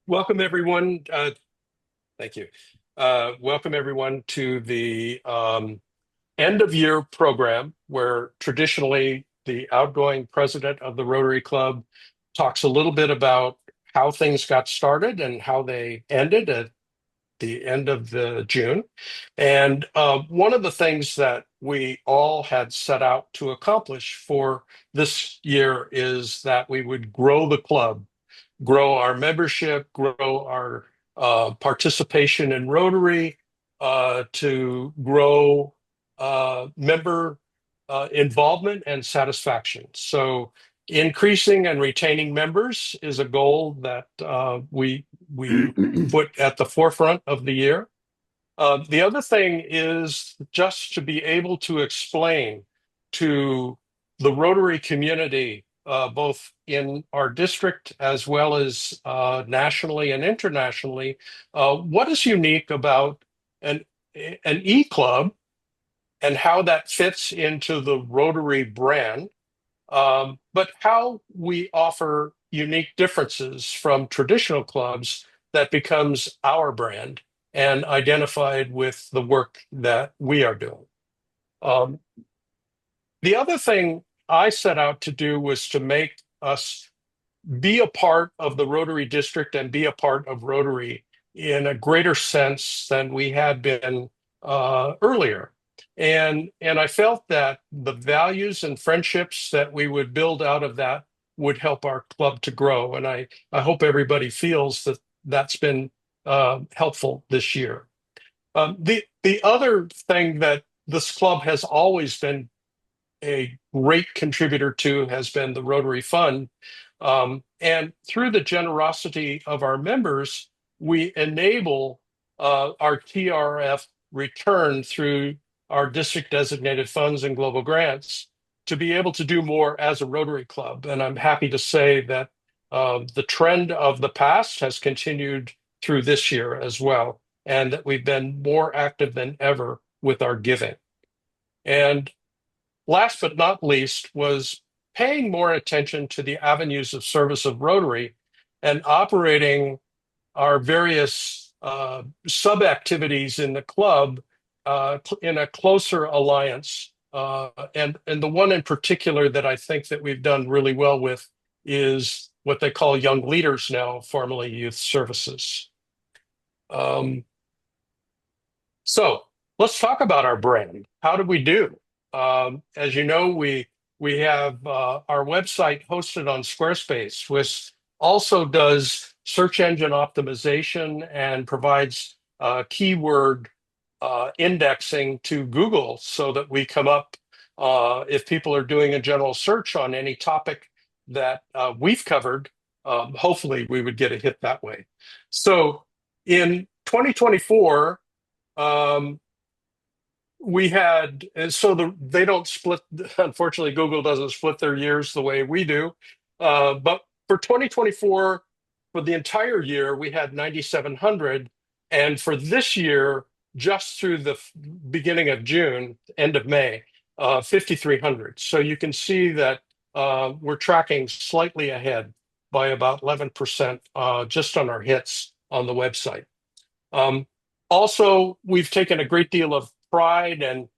Welcome, everyone. Thank you. Welcome, everyone, to the end of year program where traditionally the outgoing president of the Rotary Club talks a little bit about how things got started and how they ended at the end of the June. And one of the things that we all had set out to accomplish for this year is that we would grow the club, grow our membership, grow our participation in Rotary, to grow member involvement and satisfaction. So, increasing and retaining members is a goal that we put at the forefront of the year. The other thing is just to be able to explain to the Rotary community, both in our district as well as nationally and internationally, what is unique about an, an e-club and how that fits into the Rotary brand, but how we offer unique differences from traditional clubs that becomes our brand and identified with the work that we are doing. Um, the other thing I set out to do was to make us be a part of the Rotary District and be a part of Rotary in a greater sense than we had been earlier. And I felt that the values and friendships that we would build out of that would help our club to grow. And I hope everybody feels that that's been helpful this year. The other thing that this club has always been a great contributor to has been the Rotary Fund. And through the generosity of our members, we enable our TRF return through our district designated funds and global grants to be able to do more as a Rotary Club. And I'm happy to say that the trend of the past has continued through this year as well, and that we've been more active than ever with our giving. And last but not least was paying more attention to the avenues of service of Rotary and operating our various sub-activities in the club in a closer alliance. And the one in particular that I think that we've done really well with is what they call Young Leaders now, formerly Youth Services. So let's talk about our brand. How did we do? As you know, we have our website hosted on Squarespace, which also does search engine optimization and provides keyword indexing to Google so that we come up, if people are doing a general search on any topic that we've covered, hopefully we would get a hit that way. So in 2024, we had, and so they don't split, unfortunately, Google doesn't split their years the way we do. But for 2024, for the entire year, we had 9,700. And for this year, just through the beginning of June, end of May, 5,300. So you can see that we're tracking slightly ahead by about 11% just on our hits on the website. Also, we've taken a great deal of pride and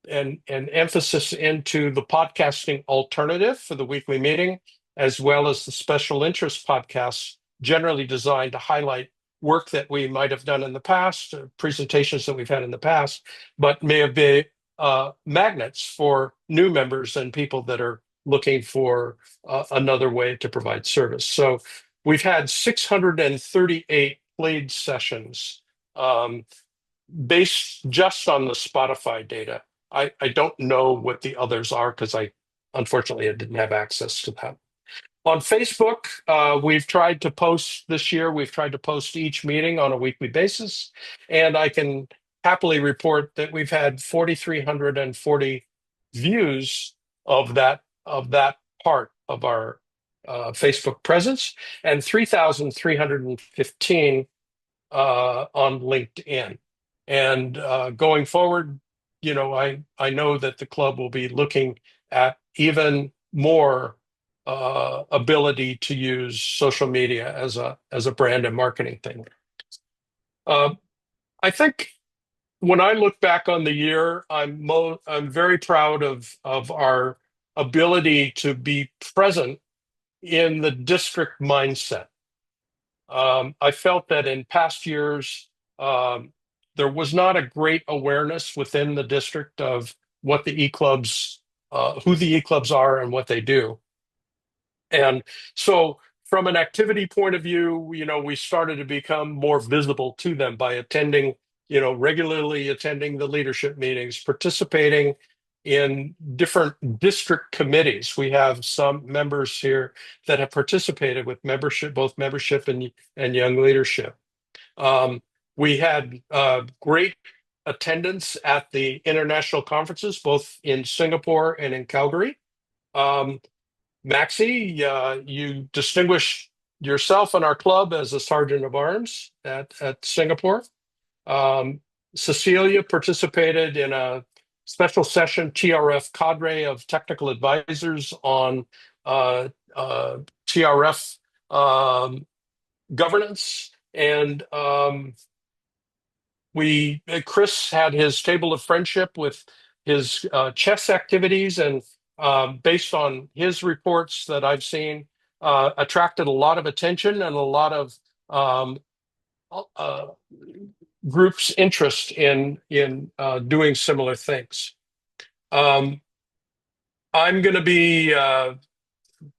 emphasis into the podcasting alternative for the weekly meeting, as well as the special interest podcasts, generally designed to highlight work that we might have done in the past, presentations that we've had in the past, but may have been magnets for new members and people that are looking for another way to provide service. So we've had 638 played sessions based just on the Spotify data. I don't know what the others are because unfortunately, I didn't have access to that. On Facebook, we've tried to post this year, we've tried to post each meeting on a weekly basis. And I can happily report that we've had 4,340 views of that part of our Facebook presence and 3,315 on LinkedIn. And going forward, I know that the club will be looking at even more ability to use social media as a brand and marketing thing. Uh, I think when I look back on the year, I'm very proud of our ability to be present in the district mindset. I felt that in past years, um, there was not a great awareness within the district of what the e-clubs, who the e-clubs are and what they do. And so from an activity point of view, we started to become more visible to them by attending, regularly attending the leadership meetings, participating in different district committees. We have some members here that have participated with membership, both membership and young leadership. Um, we had great attendance at the international conferences, both in Singapore and in Calgary. Um, Maxie, you distinguished yourself and our club as a sergeant of arms at Singapore. Um, Cecilia participated in a special session TRF cadre of technical advisors on uh, TRF governance. And Chris had his table of friendship with his chess activities, and based on his reports that I've seen, attracted a lot of attention and a lot of um, uh, groups' interest in doing similar things. Um, I'm going to be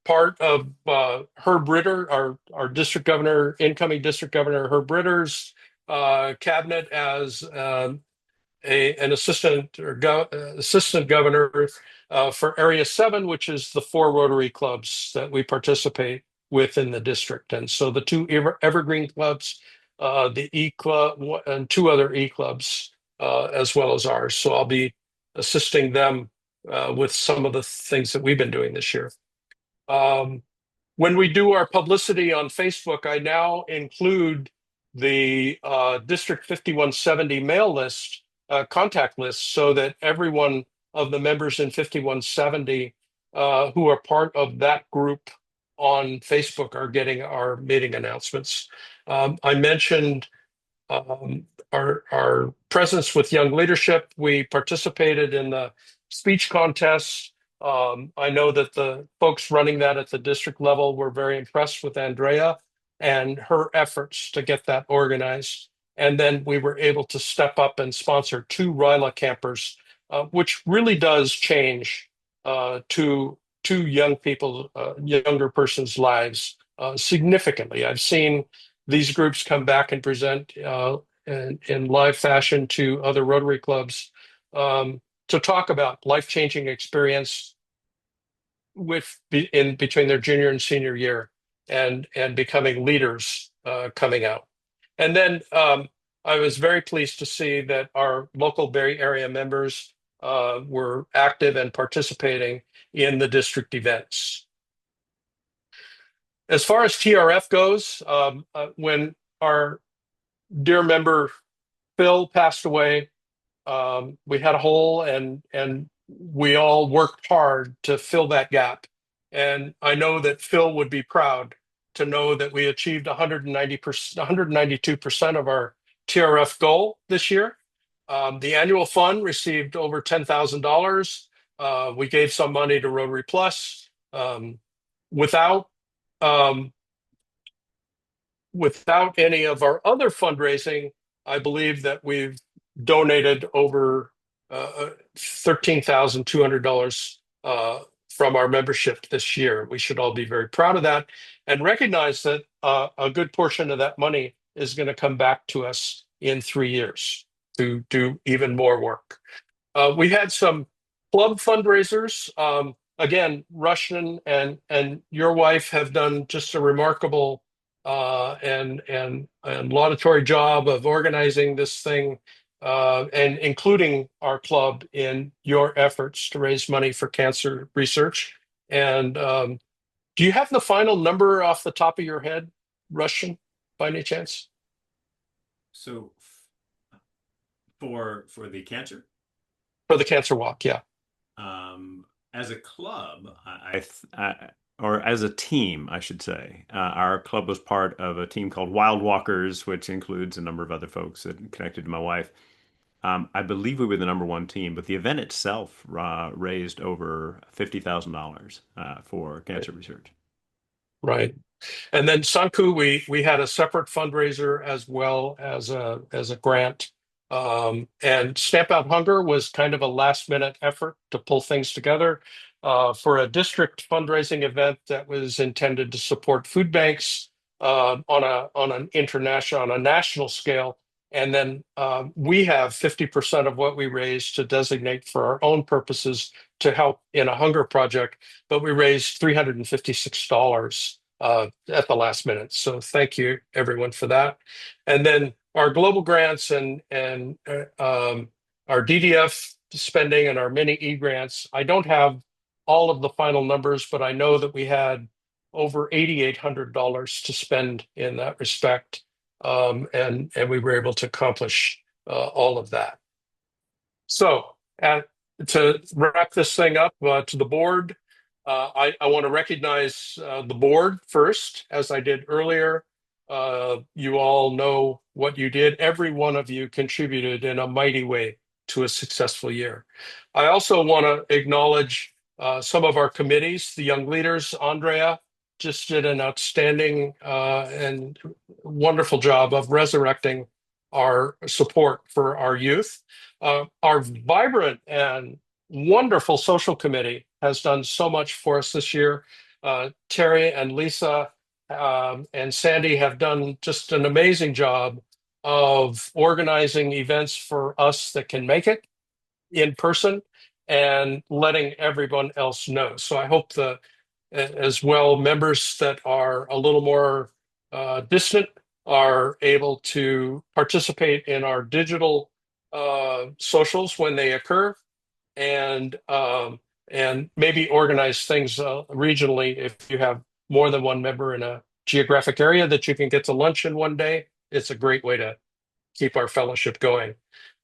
part of Herb Ritter, our district governor, incoming district governor Herb Ritter's cabinet as an assistant or assistant governor for Area 7, which is the 4 Rotary clubs that we participate with in the district. And so the 2 Evergreen clubs, the E Club, and 2 other E clubs, as well as ours. So I'll be assisting them with some of the things that we've been doing this year. Um, when we do our publicity on Facebook, I now include the District 5170 mail list, contact list, so that everyone of the members in 5170 who are part of that group on Facebook are getting our meeting announcements. I mentioned our presence with young leadership. We participated in the speech contest. I know that the folks running that at the district level were very impressed with Andrea and her efforts to get that organized. And then we were able to step up and sponsor 2 RILA campers, which really does change to young people, younger persons' lives significantly. I've seen these groups come back and present in live fashion to other Rotary clubs to talk about life-changing experience in between their junior and senior year and becoming leaders coming out. And then I was very pleased to see that our local Bay Area members were active and participating in the district events. As far as TRF goes, when our dear member Phil passed away, we had a hole, and we all worked hard to fill that gap. And I know that Phil would be proud to know that we achieved 190%, 192% of our TRF goal this year. The annual fund received over $10,000. We gave some money to Rotary Plus. Without um, without any of our other fundraising, I believe that we've donated over $13,200 from our membership this year. We should all be very proud of that and recognize that a good portion of that money is going to come back to us in 3 years to do even more work. We had some club fundraisers. Again, Rushton and your wife have done just a remarkable and laudatory job of organizing this thing, and including our club in your efforts to raise money for cancer research. And do you have the final number off the top of your head, Rushton, by any chance? So for the cancer, For the cancer walk, yeah. as a club, or as a team, I should say. Our club was part of a team called Wild Walkers, which includes a number of other folks that connected to my wife. I believe we were the number one team, but the event itself raised over $50,000 for Right. cancer research. Right. And then Sanku, we had a separate fundraiser as well as a grant. And Stamp Out Hunger was kind of a last minute effort to pull things together for a district fundraising event that was intended to support food banks on an international on a national scale. And then we have 50% of what we raised to designate for our own purposes to help in a hunger project, but we raised $356 at the last minute. So thank you everyone for that. And then our global grants and our DDF spending and our mini e-grants. I don't have all of the final numbers, but I know that we had over $8,800 to spend in that respect, and we were able to accomplish all of that. So, to wrap this thing up to the board, I want to recognize the board first, as I did earlier. You all know what you did. Every one of you contributed in a mighty way to a successful year. I also want to acknowledge some of our committees, the young leaders. Andrea just did an outstanding and wonderful job of resurrecting our support for our youth. Our vibrant and wonderful social committee has done so much for us this year. Terry and Lisa and Sandy have done just an amazing job of organizing events for us that can make it in person and letting everyone else know. So I hope as well, members that are a little more distant are able to participate in our digital socials when they occur, and maybe organize things regionally if you have more than one member in a geographic area that you can get to lunch in one day. It's a great way to keep our fellowship going.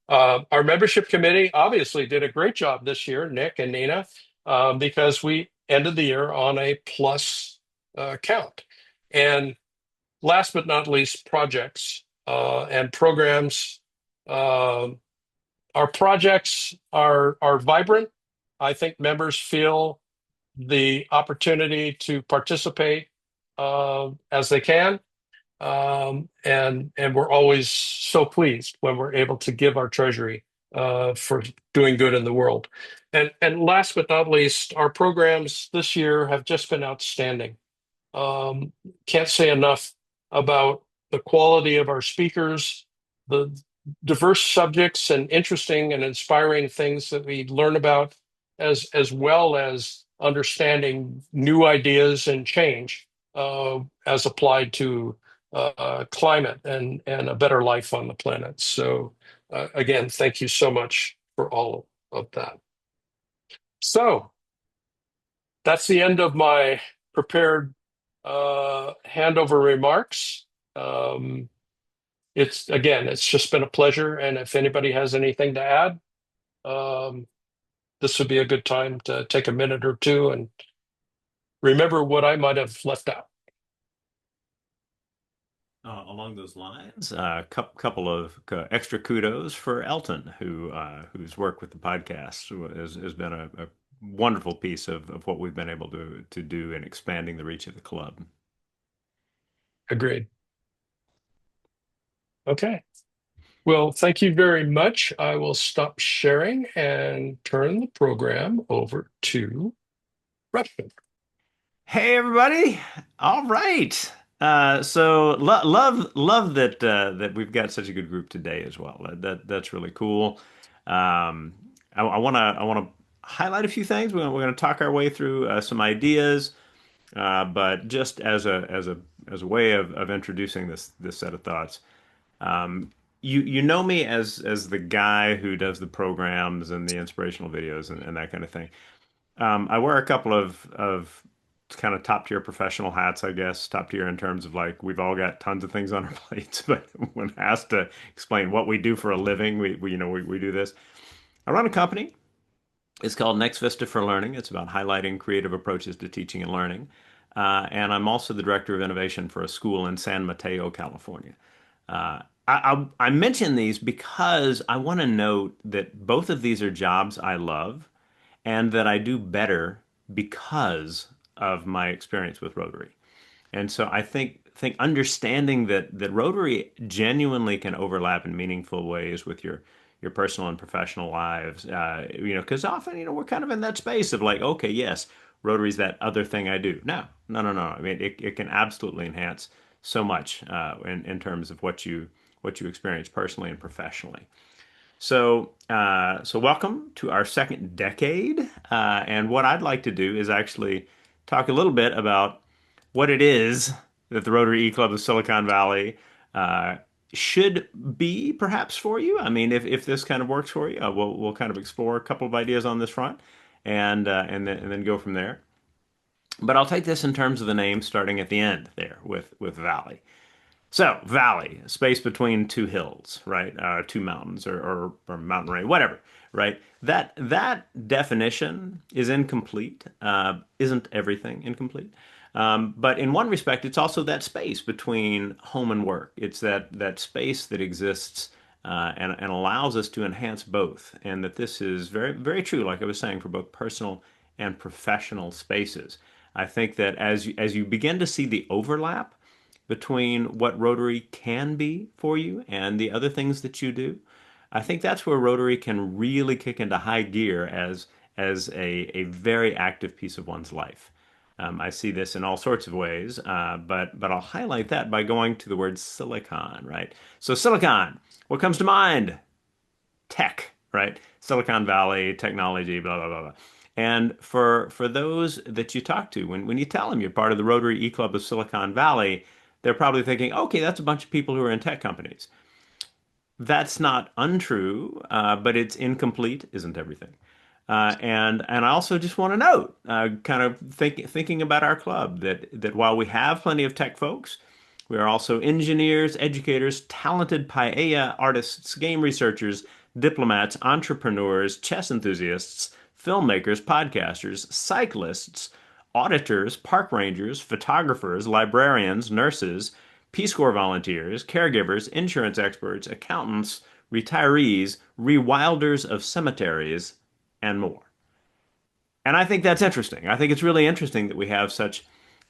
Our membership committee obviously did a great job this year, Nick and Nina, because we ended the year on a plus count. And last but not least, projects and programs. Our projects are vibrant. I think members feel the opportunity to participate as they can. And we're always so pleased when we're able to give our treasury for doing good in the world. And last but not least, our programs this year have just been outstanding. Can't say enough about the quality of our speakers, the diverse subjects and interesting and inspiring things that we learn about, as well as understanding new ideas and change as applied to climate and a better life on the planet. So again, thank you so much for all of that. So that's the end of my prepared handover remarks. It's just been a pleasure. And if anybody has anything to add, this would be a good time to take a minute or two and remember what I might have left out. Along those lines, a couple of extra kudos for Elton, whose work with the podcast has been a wonderful piece of what we've been able to do in expanding the reach of the club. Agreed. Okay. Well, thank you very much. I will stop sharing and turn the program over to Rushton. Hey everybody! All right. So love that we've got such a good group today as well. That's really cool. I wanna highlight a few things. We're gonna talk our way through some ideas, but just as a way of introducing this set of thoughts. You know me as the guy who does the programs and the inspirational videos and that kind of thing. I wear a couple of kind of top tier professional hats, I guess. Top tier in terms of like we've all got tons of things on our plates, but when asked to explain what we do for a living, we do this. I run a company It's called Next Vista for Learning. It's about highlighting creative approaches to teaching and learning. And I'm also the director of innovation for a school in San Mateo, California. I mention these because I want to note that both of these are jobs I love and that I do better because of my experience with Rotary. And so I think understanding that Rotary genuinely can overlap in meaningful ways with your personal and professional lives. Because often, we're kind of in that space of like, okay, yes, Rotary's that other thing I do. No, no, no, no. I mean, it can absolutely enhance so much in terms of what you experience personally and professionally. So welcome to our second decade. And what I'd like to do is actually talk a little bit about what it is that the Rotary E-Club of Silicon Valley uh, should be, perhaps for you. I mean, if this kind of works for you, we'll kind of explore a couple of ideas on this front, and then go from there. But I'll take this in terms of the name, starting at the end there with Valley. So, valley, space between two hills, right? Two mountains or mountain range, whatever, right? That definition is incomplete. Isn't everything incomplete? But in one respect, it's also that space between home and work. It's that space that exists and allows us to enhance both. And that this is very, very true, like I was saying, for both personal and professional spaces. I think that as you begin to see the overlap between what Rotary can be for you and the other things that you do, I think that's where Rotary can really kick into high gear as a very active piece of one's life. I see this in all sorts of ways, but I'll highlight that by going to the word silicon, right? So silicon, what comes to mind? Tech, right? Silicon Valley, technology, blah, blah, blah, blah. And for those that you talk to, when you tell them you're part of the Rotary E-Club of Silicon Valley, they're probably thinking, okay, that's a bunch of people who are in tech companies. That's not untrue, but it's incomplete, isn't everything. And I also just want to note, kind of thinking about our club, that while we have plenty of tech folks, we are also engineers, educators, talented paella artists, game researchers, diplomats, entrepreneurs, chess enthusiasts, filmmakers, podcasters, cyclists, auditors, park rangers, photographers, librarians, nurses, Peace Corps volunteers, caregivers, insurance experts, accountants, retirees, rewilders of cemeteries, and more. And I think that's interesting. I think it's really interesting that we have such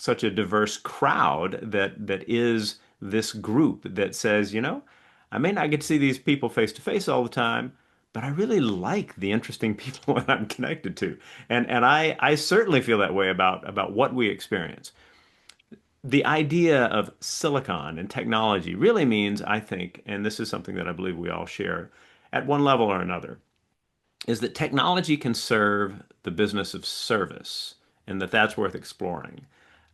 a diverse crowd that is this group that says, I may not get to see these people face to face all the time, but I really like the interesting people that I'm connected to. And I certainly feel that way about what we experience. The idea of silicon and technology really means, I think, and this is something that I believe we all share at one level or another, is that technology can serve the business of service, and that's worth exploring.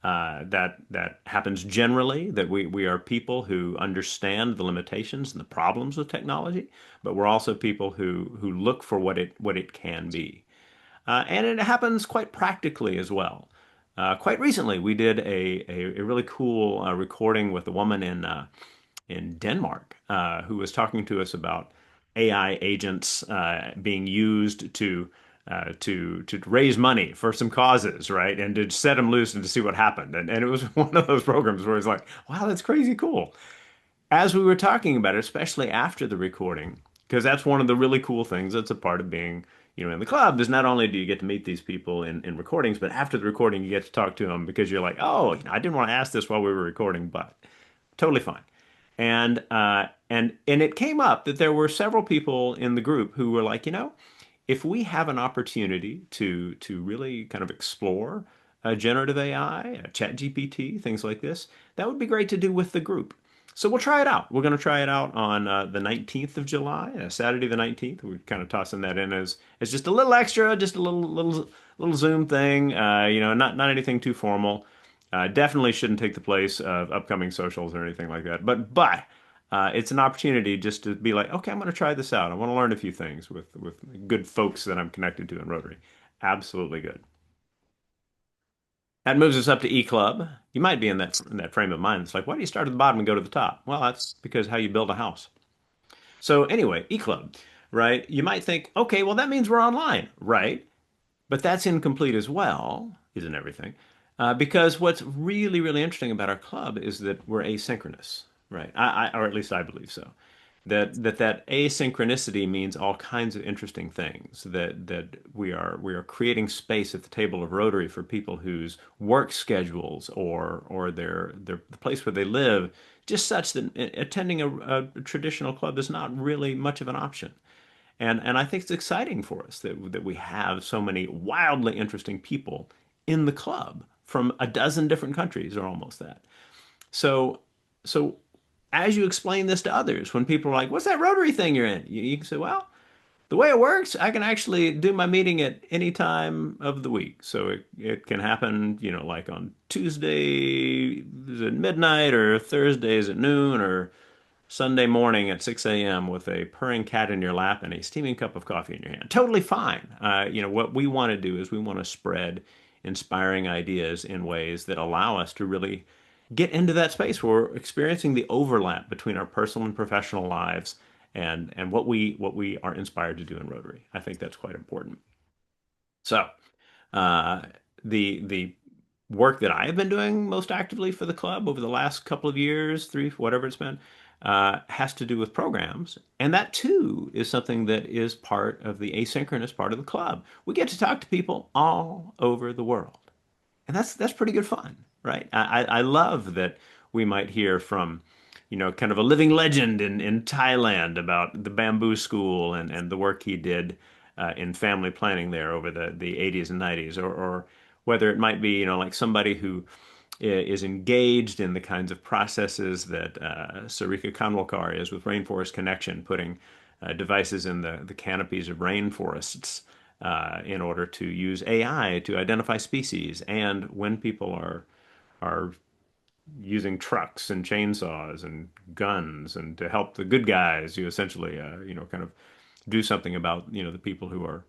That happens generally, that we are people who understand the limitations and the problems with technology, but we're also people who look for what it can be. And it happens quite practically as well. Quite recently, we did a really cool recording with a woman in Denmark who was talking to us about AI agents being used to raise money for some causes, right? And to set them loose and to see what happened. And it was one of those programs where it's like, wow, that's crazy cool. As we were talking about it, especially after the recording, because that's one of the really cool things that's a part of being, in the club, is not only do you get to meet these people in recordings, but after the recording, you get to talk to them because you're like, oh, I didn't want to ask this while we were recording, but totally fine. And it came up that there were several people in the group who were like, if we have an opportunity to really kind of explore generative AI, Chat GPT, things like this, that would be great to do with the group. So we'll try it out. We're going to try it out on the 19th of July, Saturday the 19th. We're kind of tossing that in as just a little extra, just a little Zoom thing. Not anything too formal. Definitely shouldn't take the place of upcoming socials or anything like that. But it's an opportunity just to be like, okay, I'm going to try this out. I want to learn a few things with good folks that I'm connected to in Rotary. Absolutely good. That moves us up to E Club. You might be in that frame of mind. It's like, why do you start at the bottom and go to the top? Well, that's because how you build a house. So anyway, E Club, right? You might think, okay, well, that means we're online, right? But that's incomplete as well, isn't everything? Because what's really, really interesting about our club is that we're asynchronous, right? Or at least I believe so. That asynchronicity means all kinds of interesting things. That we are creating space at the table of Rotary for people whose work schedules or their the place where they live just such that attending a traditional club is not really much of an option. And I think it's exciting for us that we have so many wildly interesting people in the club from a dozen different countries or almost that. So so as you explain this to others, when people are like, "What's that Rotary thing you're in?" You can say, "Well, the way it works, I can actually do my meeting at any time of the week. So it can happen, like on Tuesday at midnight or Thursdays at noon or Sunday morning at 6 a.m. with a purring cat in your lap and a steaming cup of coffee in your hand. Totally fine. What we want to do is we want to spread inspiring ideas in ways that allow us to really get into that space where we're experiencing the overlap between our personal and professional lives and what we are inspired to do in Rotary. I think that's quite important. So, uh, the work that I have been doing most actively for the club over the last couple of years, three, whatever it's been, has to do with programs. And that too is something that is part of the asynchronous part of the club. We get to talk to people all over the world. And that's pretty good fun, right? I love that we might hear from, kind of a living legend in Thailand about the bamboo school and the work he did in family planning there over the 80s and 90s, or whether it might be, like somebody who is engaged in the kinds of processes that Sarika Kanwalkar is with Rainforest Connection, putting devices in the canopies of rainforests in order to use AI to identify species. And when people are using trucks and chainsaws and guns and to help the good guys, you essentially, kind of do something about, the people who are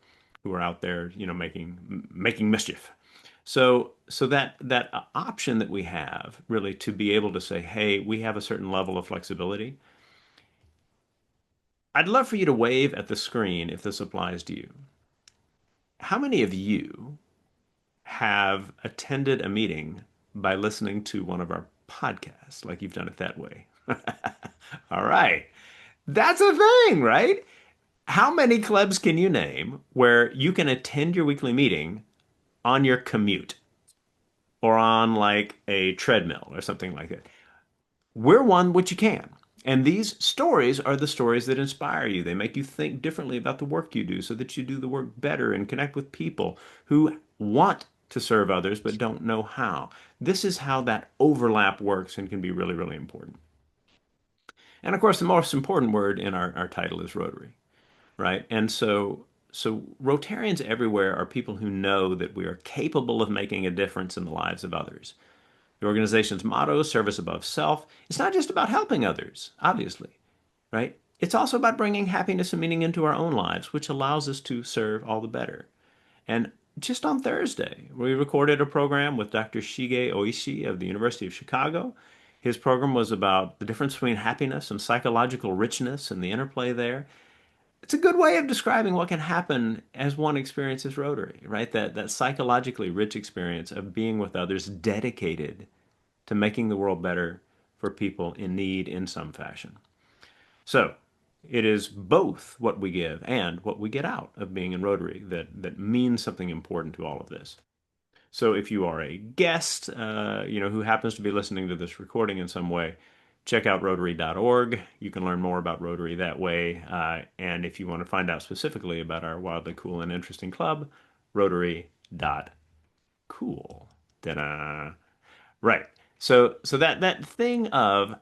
out there, making mischief. So that option that we have really to be able to say, hey, we have a certain level of flexibility. I'd love for you to wave at the screen if this applies to you. How many of you have attended a meeting by listening to one of our podcasts, like you've done it that way? All right. That's a thing, right? How many clubs can you name where you can attend your weekly meeting on your commute or on like a treadmill or something like that? We're one which you can. And these stories are the stories that inspire you. They make you think differently about the work you do so that you do the work better and connect with people who want to serve others but don't know how. This is how that overlap works and can be really, really important. And of course, the most important word in our title is Rotary, right? And so Rotarians everywhere are people who know that we are capable of making a difference in the lives of others. The organization's motto, service above self, it's not just about helping others, obviously, right? It's also about bringing happiness and meaning into our own lives, which allows us to serve all the better. And just on Thursday, we recorded a program with Dr. Shige Oishi of the University of Chicago. His program was about the difference between happiness and psychological richness and the interplay there. It's a good way of describing what can happen as one experiences Rotary, right? That psychologically rich experience of being with others dedicated to making the world better for people in need in some fashion. So it is both what we give and what we get out of being in Rotary that means something important to all of this. So if you are a guest, who happens to be listening to this recording in some way, check out Rotary.org. You can learn more about Rotary that way. And if you want to find out specifically about our wildly cool and interesting club, Rotary.cool. Ta-da! Right. So that thing of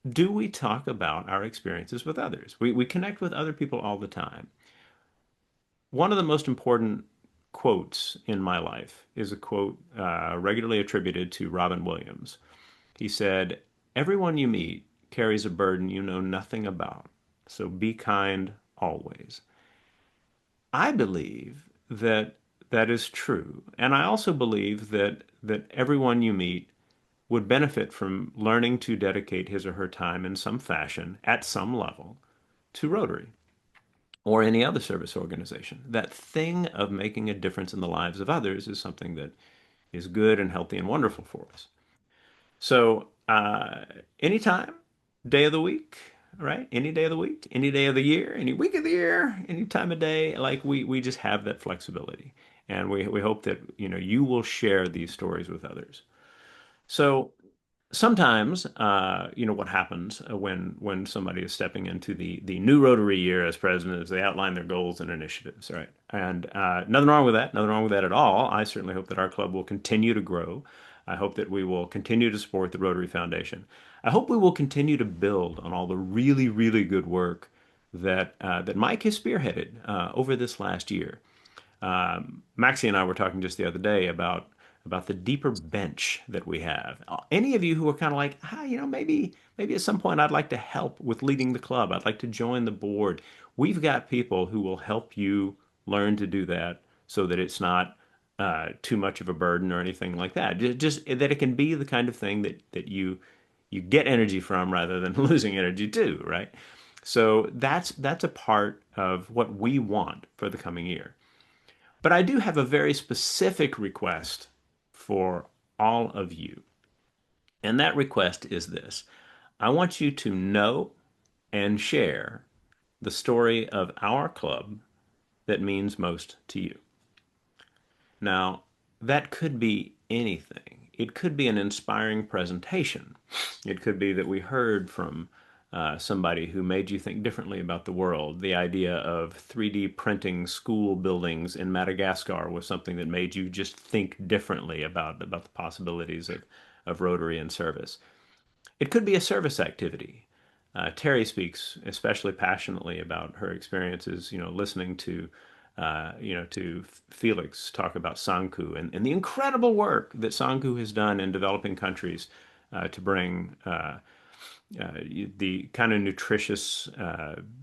do we talk about our experiences with others? We connect with other people all the time. One of the most important quotes in my life is a quote regularly attributed to Robin Williams. He said, "Everyone you meet carries a burden you know nothing about, so be kind always." I believe that that is true, and I also believe that everyone you meet would benefit from learning to dedicate his or her time in some fashion, at some level, to Rotary. or any other service organization. That thing of making a difference in the lives of others is something that is good and healthy and wonderful for us. So, anytime, day of the week, right? Any day of the week, any day of the year, any week of the year, any time of day, like we just have that flexibility. And we hope that, you will share these stories with others. So sometimes, what happens when somebody is stepping into the new Rotary year as president is they outline their goals and initiatives, right? And nothing wrong with that, nothing wrong with that at all. I certainly hope that our club will continue to grow. I hope that we will continue to support the Rotary Foundation. I hope we will continue to build on all the really, really good work that Mike has spearheaded over this last year. Maxie and I were talking just the other day about the deeper bench that we have. Any of you who are kind of like, maybe at some point I'd like to help with leading the club. I'd like to join the board. We've got people who will help you learn to do that so that it's not too much of a burden or anything like that. Just that it can be the kind of thing that you get energy from rather than losing energy to, right? So that's a part of what we want for the coming year. But I do have a very specific request for all of you. And that request is this. I want you to know and share the story of our club that means most to you. Now, that could be anything. It could be an inspiring presentation. It could be that we heard from somebody who made you think differently about the world. The idea of 3D printing school buildings in Madagascar was something that made you just think differently about the possibilities of Rotary and service. It could be a service activity. Terry speaks especially passionately about her experiences, listening to Felix talk about Sanku and the incredible work that Sanku has done in developing countries to bring the kind of nutritious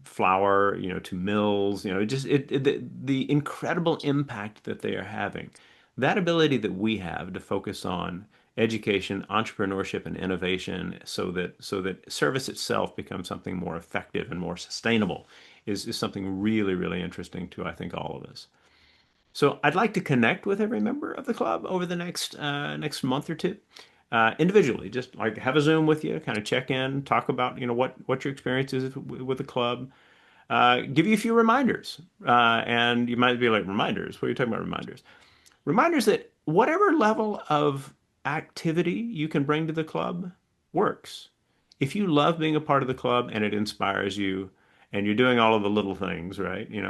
flour, to mills, the incredible impact that they are having. That ability that we have to focus on education, entrepreneurship, and innovation, so that service itself becomes something more effective and more sustainable, is something really, really interesting to, I think, all of us. So I'd like to connect with every member of the club over the next month or two, individually. Just like have a Zoom with you, kind of check in, talk about what your experience is with the club. Give you a few reminders, and you might be like, reminders? What are you talking about, reminders? Reminders that whatever level of activity you can bring to the club works. If you love being a part of the club and it inspires you, and you're doing all of the little things, right? You're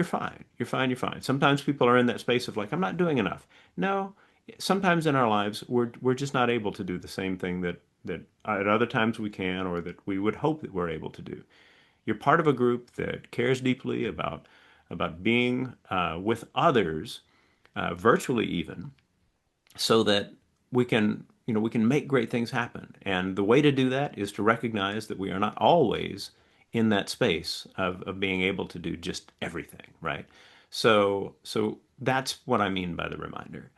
fine. You're fine. You're fine. Sometimes people are in that space of like, I'm not doing enough. No, sometimes in our lives we're just not able to do the same thing that at other times we can, or that we would hope that we're able to do. You're part of a group that cares deeply about being with others, virtually even, so that we can make great things happen. And the way to do that is to recognize that we are not always in that space of being able to do just everything, right? So that's what I mean by the reminder.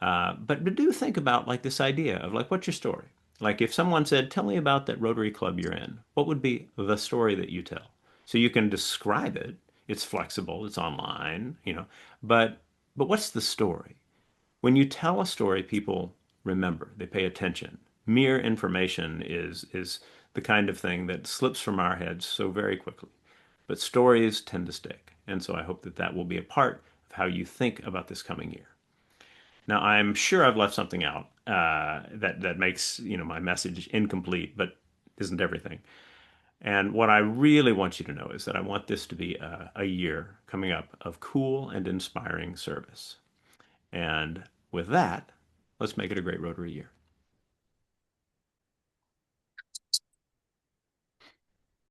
But do think about like this idea of like, what's your story? Like if someone said, tell me about that Rotary Club you're in, what would be the story that you tell? So you can describe it. It's flexible. It's online, but what's the story? When you tell a story, people remember, they pay attention. Mere information is the kind of thing that slips from our heads so very quickly. But stories tend to stick. And so I hope that that will be a part of how you think about this coming year. Now, I'm sure I've left something out that makes my message incomplete, but isn't everything. And what I really want you to know is that I want this to be a year coming up of cool and inspiring service. And with that, let's make it a great Rotary year.